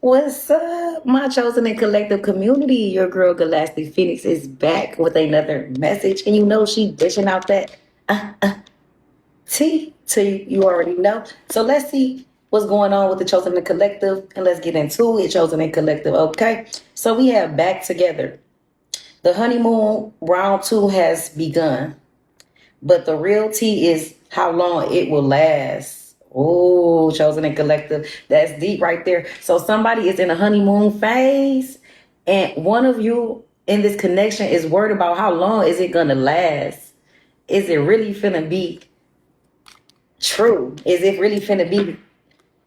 What's up, my chosen and collective community? Your girl Galactic Phoenix is back with another message, and you know she dishing out that tea to you. You already know. So let's see what's going on with the chosen and collective, and let's get into it. Chosen and collective, okay? So we have back together. The honeymoon round two has begun, but the real tea is how long it will last. Oh, chosen and collective. That's deep right there. So somebody is in a honeymoon phase, and one of you in this connection is worried about how long is it gonna last? Is it really finna be true? Is it really finna be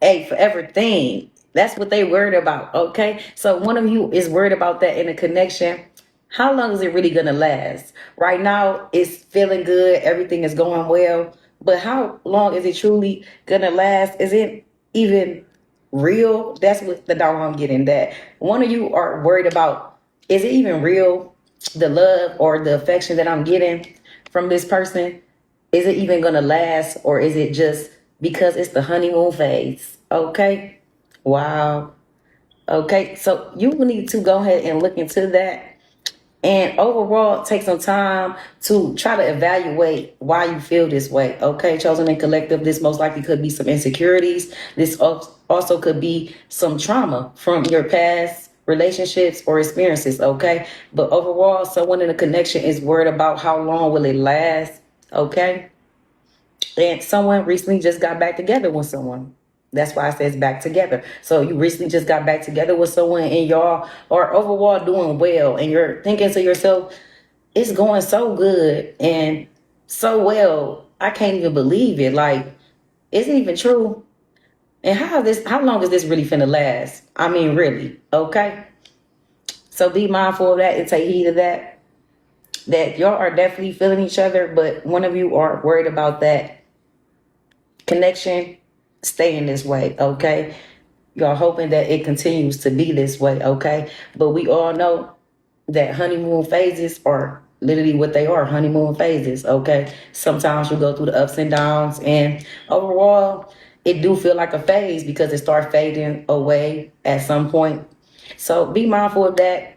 a forever thing? That's what they worried about. Okay. So one of you is worried about that in a connection. How long is it really gonna last? Right now, it's feeling good. Everything is going well. But how long is it truly gonna last? Is it even real? That's what the dog I'm getting. That one of you are worried about. Is it even real? The love or the affection that I'm getting from this person, is it even gonna last, or is it just because it's the honeymoon phase? Okay. Wow. Okay. So you need to go ahead and look into that, and overall take some time to try to evaluate why you feel this way. Okay, chosen and collective, this most likely could be some insecurities. This also could be some trauma from your past relationships or experiences. Okay, but overall, someone in a connection is worried about how long will it last. Okay, and someone recently just got back together with someone. That's why it says back together. So you recently just got back together with someone, and y'all are overall doing well, and you're thinking to yourself, it's going so good and so well. I can't even believe it. Like, is it even true? And how long is this really finna last? I mean, really, okay? So be mindful of that and take heed of that. That y'all are definitely feeling each other, but one of you are worried about that connection staying this way, okay? Y'all hoping that it continues to be this way, okay? But we all know that honeymoon phases are literally what they are, honeymoon phases, okay? Sometimes you go through the ups and downs, and overall, it do feel like a phase because it starts fading away at some point. So be mindful of that.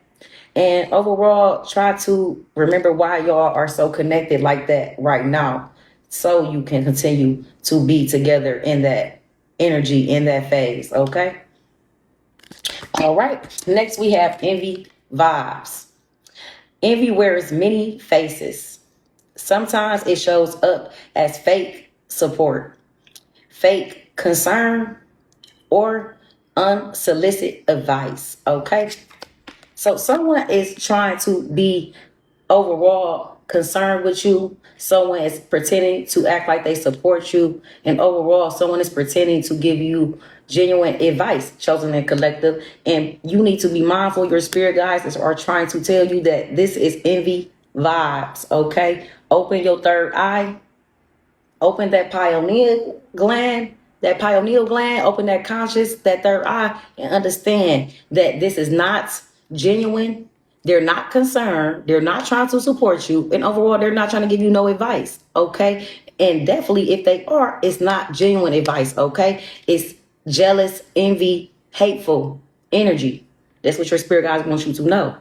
And overall, try to remember why y'all are so connected like that right now, so you can continue to be together in that energy, in that phase, okay? All right. Next, we have envy vibes. Envy wears many faces. Sometimes it shows up as fake support, fake concern, or unsolicited advice. Okay. So someone is trying to be overall concerned with you. Someone is pretending to act like they support you. And overall, someone is pretending to give you genuine advice, chosen and collective. And you need to be mindful. Your spirit guides are trying to tell you that this is envy vibes. Okay. Open your third eye. Open that pineal gland. That pineal gland, open that conscious, that third eye, and understand that this is not genuine. They're not concerned. They're not trying to support you. And overall, they're not trying to give you no advice. Okay. And definitely, if they are, it's not genuine advice. Okay. It's jealous, envy, hateful energy. That's what your spirit guides want you to know.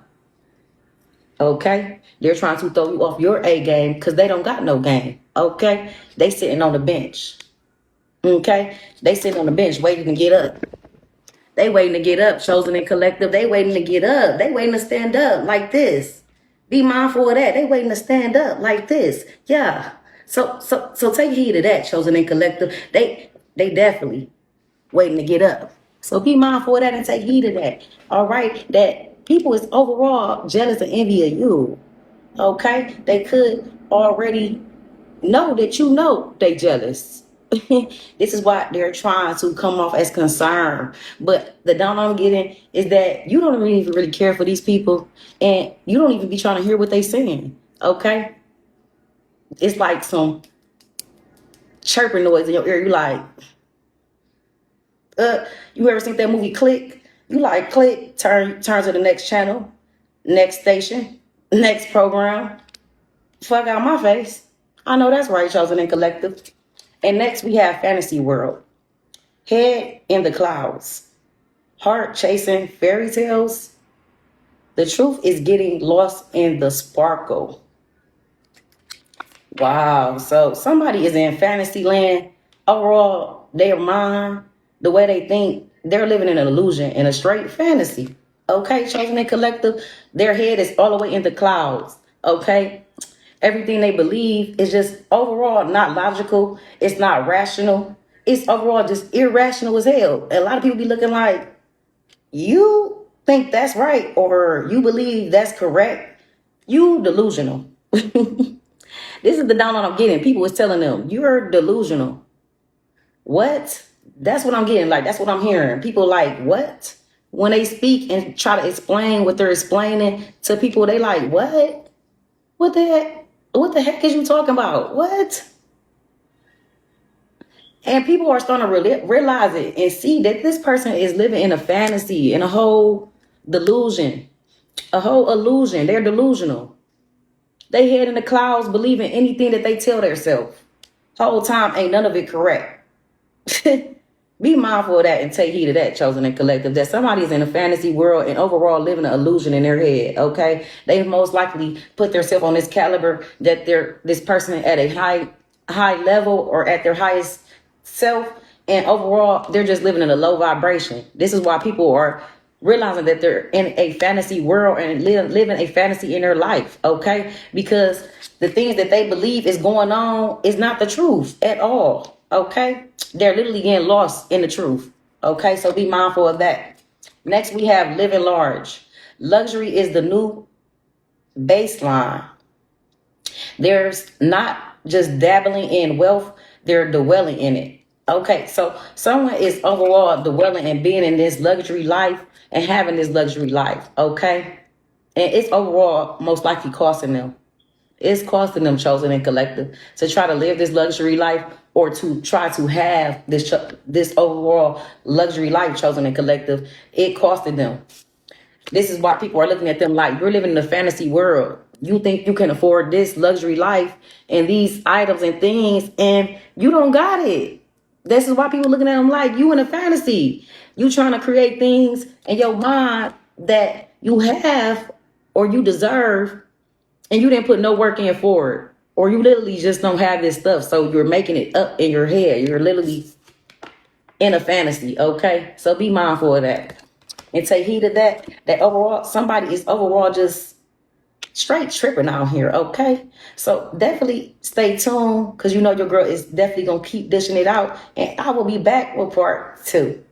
Okay. They're trying to throw you off your A game because they don't got no game. Okay. They sitting on the bench. Okay. They sitting on the bench waiting to get up. They waiting to get up, chosen and collective. They waiting to get up. They waiting to stand up like this. Be mindful of that. They waiting to stand up like this. Yeah. So take heed of that, chosen and collective. They definitely waiting to get up. So be mindful of that and take heed of that. All right. That people is overall jealous and envy of you. Okay. They could already know that you know they jealous. This is why they're trying to come off as concerned. But the down I'm getting is that you don't even really care for these people, and you don't even be trying to hear what they saying. Okay? It's like some chirping noise in your ear. You like, you ever seen that movie Click? You like click, turn to the next channel, next station, next program. Fuck out my face. I know that's right, chosen and collective. And next we have fantasy world. Head in the clouds. heart chasing fairy tales. The truth is getting lost in the sparkle. Wow. So somebody is in fantasy land. Overall, their mind, the way they think, they're living in an illusion, in a straight fantasy. Okay, chosen and collective, their head is all the way in the clouds. Okay. Everything they believe is just overall not logical. It's not rational. It's overall just irrational as hell. And a lot of people be looking like, you think that's right or you believe that's correct. You delusional. This is the download I'm getting. People is telling them, you're delusional. What? That's what I'm getting. Like, that's what I'm hearing. People like, what? When they speak and try to explain what they're explaining to people, they like, what? What the heck? What the heck is you talking about? What? And people are starting to realize it and see that this person is living in a fantasy, in a whole delusion, a whole illusion. They're delusional. They head in the clouds believing anything that they tell themselves. Whole time ain't none of it correct. Be mindful of that and take heed of that, chosen and collective, that somebody's in a fantasy world and overall living an illusion in their head. Okay. They most likely put themselves on this caliber that they're this person at a high level or at their highest self. And overall, they're just living in a low vibration. This is why people are realizing that they're in a fantasy world and living a fantasy in their life. Okay. Because the things that they believe is going on is not the truth at all. Okay. They're literally getting lost in the truth. Okay. So be mindful of that. Next, we have living large. Luxury is the new baseline. There's not just dabbling in wealth. They're dwelling in it. Okay. So someone is overall dwelling and being in this luxury life and having this luxury life. Okay. And it's overall most likely costing them. It's costing them, chosen and collective, to try to live this luxury life or to try to have this overall luxury life, chosen and collective. It costed them. This is why people are looking at them like, you're living in a fantasy world. You think you can afford this luxury life and these items and things, and you don't got it. This is why people looking at them like, you in a fantasy. You trying to create things in your mind that you have or you deserve, and you didn't put no work in for it, or you literally just don't have this stuff. So you're making it up in your head. You're literally in a fantasy. Okay. So be mindful of that and take heed of that, that overall somebody is overall just straight tripping out here. Okay. So definitely stay tuned, because you know your girl is definitely going to keep dishing it out, and I will be back with part 2.